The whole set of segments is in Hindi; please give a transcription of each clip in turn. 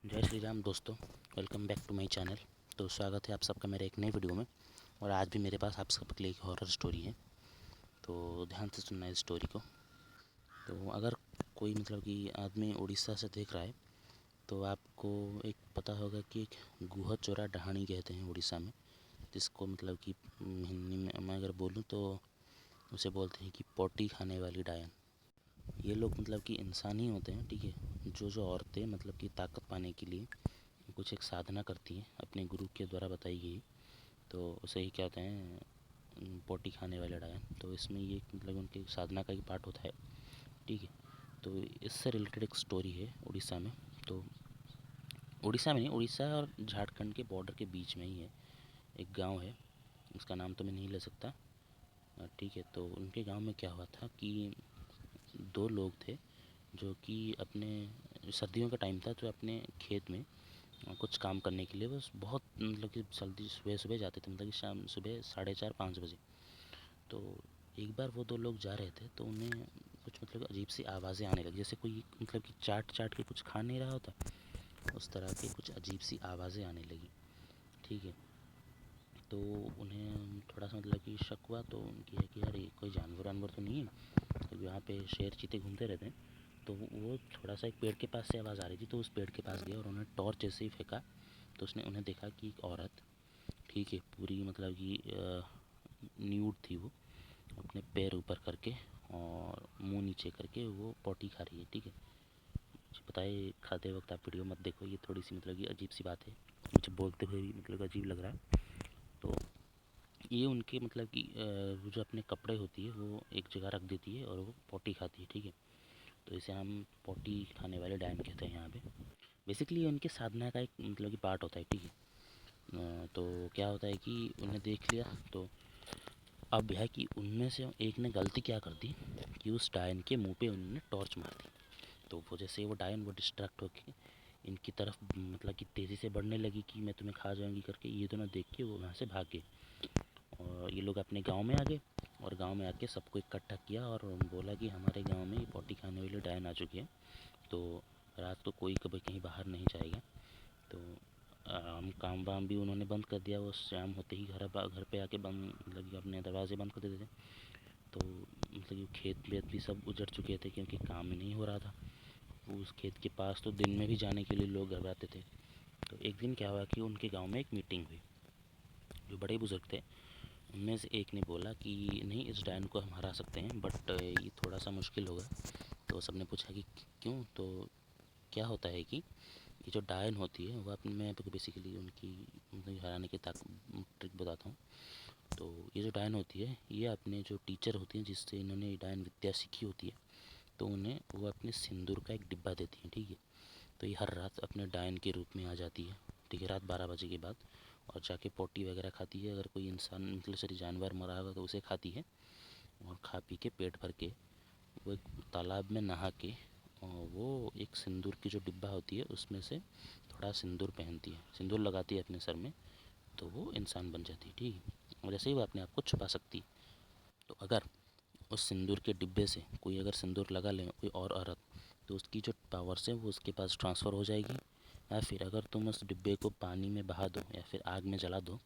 जय श्री राम दोस्तों। Welcome back to my channel. तो स्वागत है आप सबका मेरे एक नई वीडियो में। और आज भी मेरे पास आप सबके लिए एक हॉरर स्टोरी है, तो ध्यान से सुनना है इस स्टोरी को। तो अगर कोई मतलब कि आदमी उड़ीसा से देख रहा है तो आपको एक पता होगा कि एक गुहा चोरा डहाणी कहते हैं उड़ीसा में, जिसको मतलब कि हिंदी में मैं अगर बोलूँ तो उसे बोलते हैं कि पोटी खाने वाली डायन। ये लोग मतलब कि इंसान ही होते हैं, ठीक है। जो औरतें मतलब कि ताकत पाने के लिए कुछ एक साधना करती हैं अपने गुरु के द्वारा बताई गई, तो उसे ही कहते हैं पोटी खाने वाले डायन। तो इसमें ये मतलब उनकी साधना का ही पार्ट होता है, ठीक है। तो इससे रिलेटेड एक स्टोरी है उड़ीसा में। तो उड़ीसा में नहीं, उड़ीसा और झारखंड के बॉर्डर के बीच में ही है एक गांव है, उसका नाम तो मैं नहीं ले सकता, ठीक है। तो उनके गांव में क्या हुआ था कि दो लोग थे जो कि अपने सर्दियों का टाइम था, तो अपने खेत में कुछ काम करने के लिए बस बहुत मतलब कि जल्दी सुबह सुबह जाते थे, मतलब कि शाम सुबह 4:30-5 बजे। तो एक बार वो दो लोग जा रहे थे तो उन्हें कुछ मतलब अजीब सी आवाज़ें आने लगी, जैसे कोई मतलब कि चाट चाट के कुछ खा नहीं रहा होता, उस तरह के कुछ अजीब सी आवाज़ें आने लगी, ठीक है। तो उन्हें थोड़ा सा मतलब कि शक हुआ, तो उनकी है कि यार ये कोई जानवर वानवर तो नहीं है, क्योंकि यहाँ पे शेर चीते घूमते रहते हैं। तो वो थोड़ा सा एक पेड़ के पास से आवाज़ आ रही थी, तो उस पेड़ के पास गया और उन्होंने टॉर्च जैसे ही फेंका, तो उसने उन्हें देखा कि एक औरत, ठीक है, पूरी मतलब कि न्यूड थी वो, अपने पैर ऊपर करके और मुंह नीचे करके वो पोटी खा रही है, ठीक है। मुझे पता है खाते वक्त आप वीडियो मत देखो, ये थोड़ी सी मतलब कि अजीब सी बात है, मुझे बोलते हुए भी मतलब अजीब लग रहा है। तो ये उनके मतलब कि वो जो अपने कपड़े होती है वो एक जगह रख देती है और वो पोटी खाती है, ठीक है। तो इसे हम पोटी खाने वाले डायन कहते हैं यहाँ पे। बेसिकली उनके साधना का एक मतलब कि पार्ट होता है, ठीक है। तो क्या होता है कि उन्हें देख लिया, तो अब है कि उनमें से एक ने गलती क्या कर दी कि उस डायन के मुंह पे उन्होंने टॉर्च मार दी। तो वो जैसे वो डायन वो डिस्ट्रैक्ट होकर इनकी तरफ मतलब कि तेज़ी से बढ़ने लगी कि मैं तुम्हें खा जाऊंगी करके, ये दोनों देख के वो वहाँ से भाग गए। और ये लोग अपने गांव में आ गए और गांव में आके सबको इकट्ठा किया और बोला कि हमारे गांव में ये पोटी खाने वाली डायन आ चुकी है, तो रात को कोई कभी कहीं बाहर नहीं जाएगा। तो हम काम वाम भी उन्होंने बंद कर दिया, वो शाम होते ही घर पे आके बंद मतलब कि अपने दरवाजे बंद कर देते थे। तो मतलब कि खेत वेत भी सब उजड़ चुके थे क्योंकि काम ही नहीं हो रहा था। उस खेत के पास तो दिन में भी जाने के लिए लोग घबराते थे। तो एक दिन क्या हुआ कि उनके गांव में एक मीटिंग हुई। जो बड़े बुजुर्ग थे उनमें से एक ने बोला कि नहीं, इस डायन को हम हरा सकते हैं, बट ये थोड़ा सा मुश्किल होगा। तो सबने पूछा कि क्यों। तो क्या होता है कि ये जो डायन होती है वो अपने, मैं आपको बेसिकली उनकी मतलब हराने की ट्रिक बताता हूँ। तो ये जो डायन होती है ये अपने जो टीचर होती हैं जिससे इन्होंने डायन विद्या सीखी होती है, तो उन्हें वो अपने सिंदूर का एक डिब्बा देती हैं, ठीक है। तो ये हर रात अपने डायन के रूप में आ जाती है, ठीक है, रात 12 बजे के बाद, और जाके पोटी वगैरह खाती है। अगर कोई इंसान मतलब सॉरी जानवर मरा होगा तो उसे खाती है, और खा पी के पेट भर के वो एक तालाब में नहा के और वो एक सिंदूर की जो डिब्बा होती है उसमें से थोड़ा सिंदूर पहनती है, सिंदूर लगाती है अपने सर में, तो वो इंसान बन जाती है, ठीक है। और ऐसे ही वो अपने आप को छुपा सकती है। तो अगर उस सिंदूर के डिब्बे से कोई अगर सिंदूर लगा ले कोई और औरत, तो उसकी जो पावर्स है वो उसके पास ट्रांसफ़र हो जाएगी। या फिर अगर तुम उस डिब्बे को पानी में बहा दो या फिर आग में जला दो,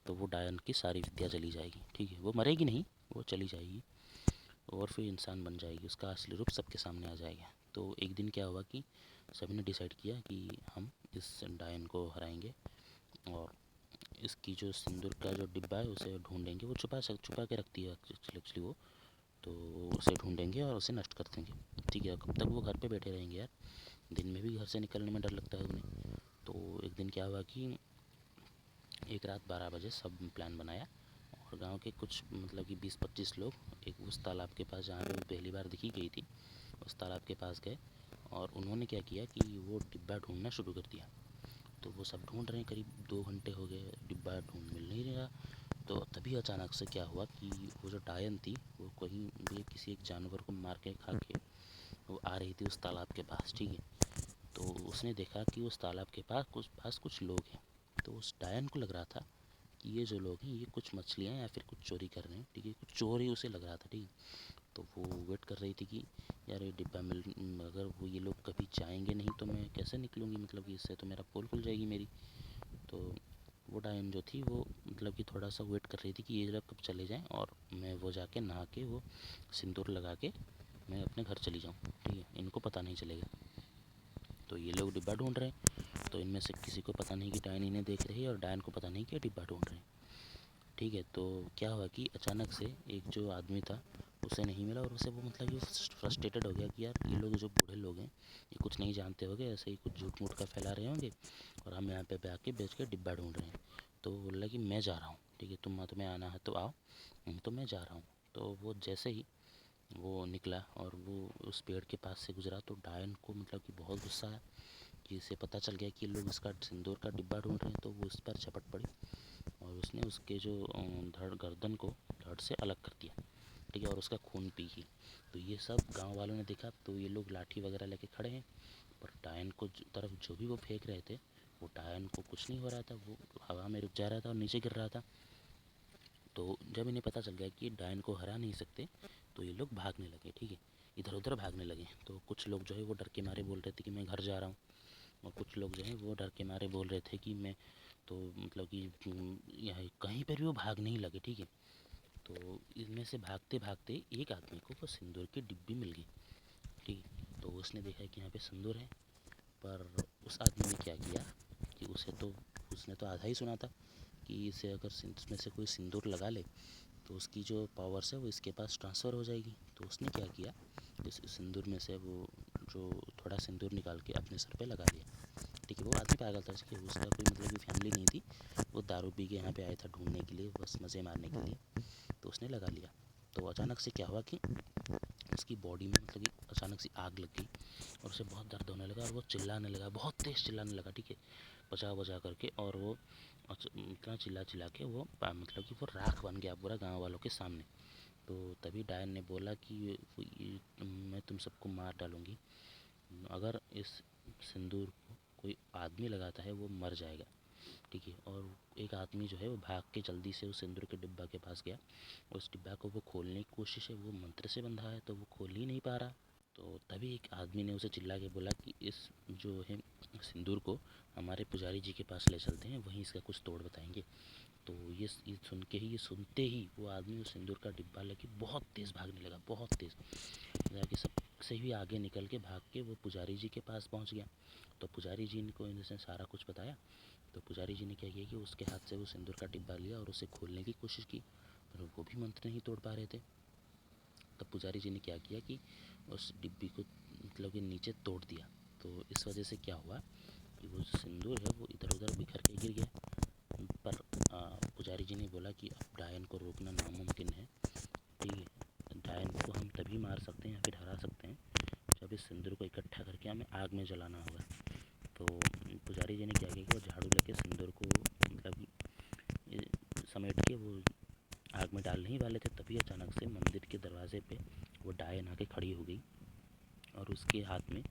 तो वो डायन की सारी विद्या चली जाएगी, ठीक है। वो मरेगी नहीं, वो चली जाएगी और फिर इंसान बन जाएगी, उसका असली रूप सबके सामने आ जाएगा। तो एक दिन क्या हुआ कि सभी ने डिसाइड किया कि हम इस डायन को हराएंगे और इसकी जो सिंदूर का जो डिब्बा है उसे ढूंढेंगे। वो छुपा के रखती है एक्चुअली वो, तो उसे ढूंढेंगे और उसे नष्ट कर देंगे, ठीक है। कब तक वो घर पे बैठे रहेंगे यार, दिन में भी घर से निकलने में डर लगता है उन्हें। तो एक दिन क्या हुआ कि एक रात 12 बजे सब प्लान बनाया और गांव के कुछ मतलब कि 20-25 लोग एक उस तालाब के पास जहाँ पे वो पहली बार दिखी गई थी, उस तालाब के पास गए और उन्होंने क्या किया कि वो डिब्बा ढूंढना शुरू कर दिया। तो वो सब ढूंढ रहे हैं, करीब 2 घंटे हो गए, डिब्बा ढूंढ मिल नहीं रहा। तो तभी अचानक से क्या हुआ कि वो जो डायन थी वो कहीं भी किसी एक जानवर को मार के खा के वो आ रही थी उस तालाब के पास, ठीक है। तो उसने देखा कि उस तालाब के पास कुछ लोग हैं। तो उस डायन को लग रहा था कि कि ये जो लोग हैं ये कुछ मछलियाँ या फिर कुछ चोरी कर रहे हैं, ठीक है, कुछ चोर ही उसे लग रहा था, ठीक है। तो वो वेट कर रही थी कि यार ये डिब्बा मिल, अगर वो ये लोग कभी जाएंगे नहीं तो मैं कैसे निकलूँगी, मतलब कि इससे तो मेरा पोल खुल जाएगी मेरी। तो वो डायन जो थी वो मतलब कि थोड़ा सा वेट कर रही थी कि ये लोग कब चले जाएं और मैं वो जाके नहा के वो सिंदूर लगा के मैं अपने घर चली जाऊँ, ठीक है, इनको पता नहीं चलेगा। तो ये लोग डिब्बा ढूंढ रहे हैं, तो इनमें से किसी को पता नहीं कि डायन इन्हें देख रही है और डायन को पता नहीं कि डिब्बा ढूंढ रहे हैं, ठीक है। तो क्या हुआ कि अचानक से एक जो आदमी था उसे नहीं मिला और उसे वो मतलब कि फ्रस्ट्रेटेड हो गया कि यार ये लोग जो बूढ़े लोग हैं ये कुछ नहीं जानते होंगे, ऐसे ही कुछ झूठ मूठ का फैला रहे होंगे और हम यहाँ पे आके बेच के डिब्बा ढूंढ रहे हैं। तो वो बोला कि मैं जा रहा हूँ, ठीक है, तुम्हें आना है तो आओ, तो मैं जा रहा हूँ। तो वो जैसे ही वो निकला और वो उस पेड़ के पास से गुजरा तो डायन को मतलब कि बहुत गुस्सा आया कि इसे पता चल गया कि ये लोग इसका सिंदूर का डिब्बा ढूंढ रहे हैं। तो वो उस पर झपट पड़ी और उसने उसके जो धड़ गर्दन को धड़ से अलग कर दिया, ठीक है, और उसका खून पी गई। तो ये सब गांव वालों ने देखा, तो ये लोग लाठी वगैरह लेके खड़े हैं, पर डायन को तरफ जो भी वो फेंक रहे थे वो डायन को कुछ नहीं हो रहा था, वो हवा में रुक जा रहा था और नीचे गिर रहा था। तो जब इन्हें पता चल गया कि डायन को हरा नहीं सकते तो ये लोग भागने लगे, ठीक है, इधर उधर भागने लगे। तो कुछ लोग जो है वो डर के मारे बोल रहे थे कि मैं घर जा रहा हूँ, और कुछ लोग जो है वो डर के मारे बोल रहे थे कि मैं तो मतलब कि यहाँ कहीं पर भी वो भाग नहीं लगे, ठीक है। तो इनमें से भागते भागते एक आदमी को वो सिंदूर की डिब्बी मिल गई, ठीक है। तो उसने देखा कि यहाँ पे सिंदूर है, पर उस आदमी ने क्या किया कि उसने तो आधा ही सुना था कि इसे अगर इसमें से कोई सिंदूर लगा ले तो उसकी जो पावर्स है वो इसके पास ट्रांसफ़र हो जाएगी। तो उसने क्या किया, इस सिंदूर में से वो जो थोड़ा सिंदूर निकाल के अपने सर पे लगा लिया, ठीक है। वो आदमी पागल था, उसकी उसका कोई मतलब कि फैमिली नहीं थी, वो दारू पी के यहाँ पे आया था ढूंढने के लिए, बस मज़े मारने के लिए, तो उसने लगा लिया। तो अचानक से क्या हुआ कि उसकी बॉडी में मतलब कि अचानक से आग लग गई और उसे बहुत दर्द होने लगा और वो चिल्लाने लगा, बहुत तेज़ चिल्लाने लगा, ठीक है, बचा बचा करके। और वो इतना चिल्ला चिल्ला के वो मतलब कि वो राख बन गया पूरा गांव वालों के सामने। तो तभी डायन ने बोला कि मैं तुम सबको मार डालूँगी, अगर इस सिंदूर को कोई आदमी लगाता है वो मर जाएगा, ठीक है। और एक आदमी जो है वो भाग के जल्दी से उस सिंदूर के डिब्बा के पास गया, उस डिब्बा को वो खोलने की कोशिश है, वो मंत्र से बंधा है तो वो खोल ही नहीं पा रहा। तो तभी एक आदमी ने उसे चिल्ला के बोला कि इस जो है सिंदूर को हमारे पुजारी जी के पास ले चलते हैं, वहीं इसका कुछ तोड़ बताएंगे। तो ये सुन के ही, ये सुनते ही वो आदमी उस सिंदूर का डिब्बा लेके बहुत तेज़ भागने लगा, बहुत तेज़ जाके सबसे भी आगे निकल के भाग के वो पुजारी जी के पास पहुंच गया। तो पुजारी जी को इनसे सारा कुछ बताया। तो पुजारी जी ने क्या किया कि उसके हाथ से वो सिंदूर का डिब्बा लिया और उसे खोलने की कोशिश की, पर वो भी मंत्र नहीं तोड़ पा रहे थे। तब पुजारी जी ने क्या किया कि उस डिब्बी को मतलब कि नीचे तोड़ दिया। तो इस वजह से क्या हुआ कि वो सिंदूर है वो इधर उधर बिखर के गिर गया। पर पुजारी जी ने बोला कि अब डायन को रोकना नामुमकिन है, ठीक है, डायन को हम तभी मार सकते हैं या फिर हरा सकते हैं जब इस सिंदूर को इकट्ठा करके हमें आग में जलाना होगा। तो पुजारी जी ने क्या किया कि वो झाड़ू लेके सिंदूर को मतलब समेट के वो आग में डालने ही वाले थे, तभी अचानक से मंदिर के दरवाजे पे वो डायन आके खड़ी हो गई और उसके हाथ में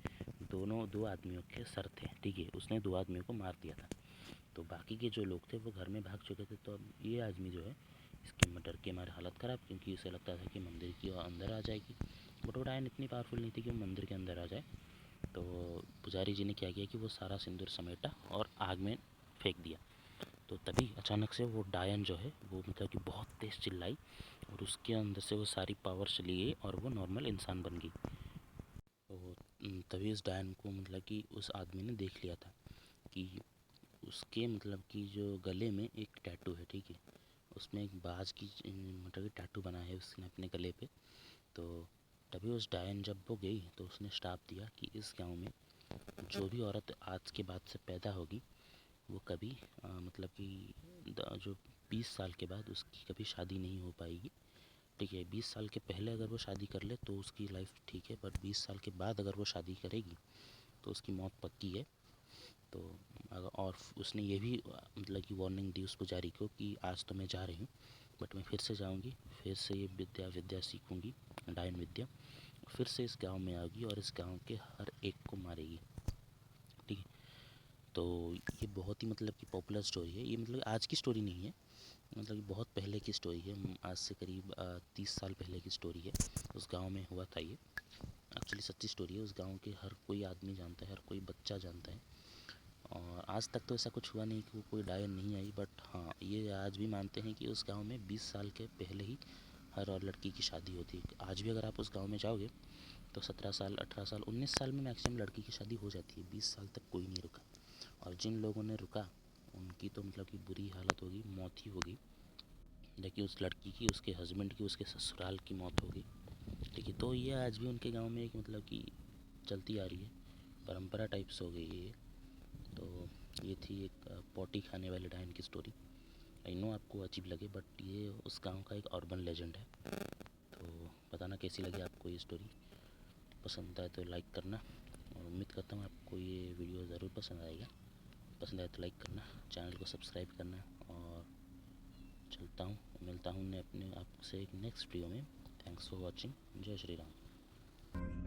दो आदमियों के सर थे, ठीक है, उसने दो आदमियों को मार दिया था। तो बाकी के जो लोग थे वो घर में भाग चुके थे। तो अब ये आदमी जो है इसके डर के मारे हालत ख़राब, क्योंकि उसे लगता था कि मंदिर की अंदर आ जाएगी, बट वो डायन इतनी पावरफुल नहीं थी कि वो मंदिर के अंदर आ जाए। तो पुजारी जी ने क्या किया कि वो सारा सिंदूर समेटा और आग में फेंक दिया। तो तभी अचानक से वो डायन जो है वो मतलब कि बहुत तेज़ चिल्लाई और उसके अंदर से वो सारी पावर चली गई और वो नॉर्मल इंसान बन गई। तो तभी उस डायन को मतलब कि उस आदमी ने देख लिया था कि उसके मतलब कि जो गले में एक टैटू है, ठीक है, उसमें एक बाज की मतलब कि टैटू बना है उसने अपने गले पे। तो तभी उस डायन जब वो गई तो उसने श्राप दिया कि इस गांव में जो भी औरत आज के बाद से पैदा होगी वो कभी मतलब कि जो 20 साल के बाद उसकी कभी शादी नहीं हो पाएगी, ठीक है। 20 साल के पहले अगर वो शादी कर ले तो उसकी लाइफ ठीक है, बट 20 साल के बाद अगर वो शादी करेगी तो उसकी मौत पक्की है। तो और उसने ये भी मतलब कि वार्निंग दी उस पुजारी को कि आज तो मैं जा रही हूँ, बट मैं फिर से जाऊँगी, फिर से ये विद्या सीखूँगी, डायन विद्या, फिर से इस गांव में आएगी और इस गांव के हर एक को मारेगी, ठीक है। तो ये बहुत ही मतलब कि पॉपुलर स्टोरी है। ये मतलब आज की स्टोरी नहीं है, मतलब कि बहुत पहले की स्टोरी है। आज से करीब 30 साल पहले की स्टोरी है। उस गांव में हुआ था ये। एक्चुअली सच्ची स्टोरी है। उस गांव के हर कोई आदमी जानता है, हर कोई बच्चा जानता है। और आज तक तो ऐसा कुछ हुआ नहीं कि वो कोई डायन नहीं आई, बट हाँ ये आज भी मानते हैं कि उस गांव में 20 साल के पहले ही हर और लड़की की शादी होती है। आज भी अगर आप उस गांव में जाओगे तो 17 साल, 18 साल, 19 साल में मैक्सिमम लड़की की शादी हो जाती है। 20 साल तक कोई नहीं रुका। और जिन लोगों ने रुका उनकी तो मतलब कि बुरी हालत होगी, मौत ही होगी। देखिए उस लड़की की, उसके हस्बैंड की, उसके ससुराल की मौत होगी। ठीक है, तो ये आज भी उनके गांव में एक मतलब कि चलती आ रही है, परंपरा टाइप्स हो गई है ये। तो ये थी एक पोटी खाने वाले डायन की स्टोरी। आई नो आपको अजीब लगे, बट ये उस गांव का एक अर्बन लेजेंड है। तो बताना कैसी लगी आपको ये स्टोरी। पसंद आए तो लाइक करना, और उम्मीद करता हूँ आपको ये वीडियो ज़रूर पसंद आएगा। पसंद आए तो लाइक करना, चैनल को सब्सक्राइब करना। और चलता हूँ, मिलता हूँ अपने आपसे एक नेक्स्ट वीडियो में। Thanks for watching. जय श्री राम।